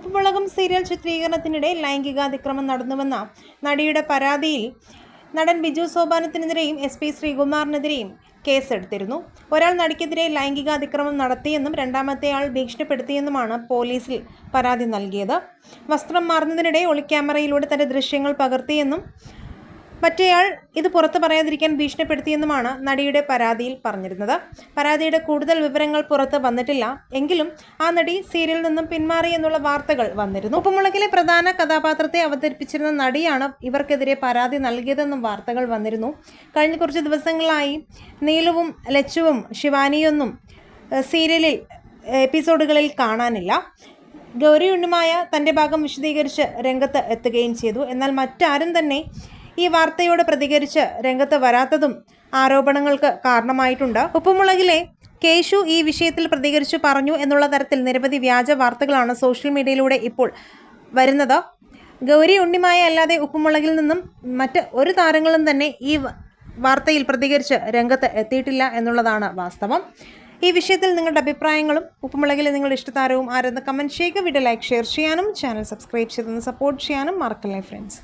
ഉപ്പുമുളകും serial ചിത്രീകരണത്തിനിടെ ലൈംഗികാതിക്രമം നടന്നുവെന്ന നടിയുടെ പരാതിയിൽ നടൻ ബിജു സോപാനത്തിനെതിരെയും SP ശ്രീകുമാറിനെതിരെയും കേസെടുത്തിരുന്നു. ഒരാൾ നടിക്കെതിരെ ലൈംഗികാതിക്രമം നടത്തിയെന്നും രണ്ടാമത്തെയാൾ ഭീഷണിപ്പെടുത്തിയെന്നുമാണ് പോലീസിൽ പരാതി നൽകിയത്. വസ്ത്രം മാറുന്നതിനിടെ ഒളിക്യാമറയിലൂടെ തന്റെ ദൃശ്യങ്ങൾ പകർത്തിയെന്നും മറ്റേയാൾ ഇത് പുറത്തു പറയാതിരിക്കാൻ ഭീഷണിപ്പെടുത്തിയെന്നുമാണ് നടിയുടെ പരാതിയിൽ പറഞ്ഞിരുന്നത്. പരാതിയുടെ കൂടുതൽ വിവരങ്ങൾ പുറത്ത് വന്നിട്ടില്ല. എങ്കിലും ആ നടി സീരിയലിൽ നിന്നും പിന്മാറി എന്നുള്ള വാർത്തകൾ വന്നിരുന്നു. ഉപ്പുമുളകിലെ പ്രധാന കഥാപാത്രത്തെ അവതരിപ്പിച്ചിരുന്ന നടിയാണ് ഇവർക്കെതിരെ പരാതി നൽകിയതെന്നും വാർത്തകൾ വന്നിരുന്നു. കഴിഞ്ഞ കുറച്ച് ദിവസങ്ങളായി നീലുവും ലച്ചുവും ശിവാനിയൊന്നും സീരിയലിൽ എപ്പിസോഡുകളിൽ കാണാനില്ല. ഗൗരി ഉണ്ണിമായ തൻ്റെ ഭാഗം വിശദീകരിച്ച് രംഗത്ത് എത്തുകയും ചെയ്തു. എന്നാൽ മറ്റാരും തന്നെ ഈ വാർത്തയോട് പ്രതികരിച്ച് രംഗത്ത് വരാത്തതും ആരോപണങ്ങൾക്ക് കാരണമായിട്ടുണ്ട്. ഉപ്പുമുളകിലെ കേശു ഈ വിഷയത്തിൽ പ്രതികരിച്ചു പറഞ്ഞു എന്നുള്ള തരത്തിൽ നിരവധി വ്യാജ വാർത്തകളാണ് സോഷ്യൽ മീഡിയയിലൂടെ ഇപ്പോൾ വരുന്നത്. ഗൗരി ഉണ്ണിമായ അല്ലാതെ ഉപ്പുമുളകിൽ നിന്നും മറ്റ് ഒരു താരങ്ങളും തന്നെ ഈ വാർത്തയിൽ പ്രതികരിച്ച് രംഗത്ത് എത്തിയിട്ടില്ല എന്നുള്ളതാണ് വാസ്തവം. ഈ വിഷയത്തിൽ നിങ്ങളുടെ അഭിപ്രായങ്ങളും ഉപ്പുമുളകിലെ നിങ്ങളുടെ ഇഷ്ടതാരവും ആരെന്ന് കമൻറ്റ് ചെയ്യുക. വീഡിയോ ലൈക്ക് ഷെയർ ചെയ്യാനും ചാനൽ സബ്സ്ക്രൈബ് ചെയ്തൊന്ന് സപ്പോർട്ട് ചെയ്യാനും മറക്കല്ലേ ഫ്രണ്ട്സ്.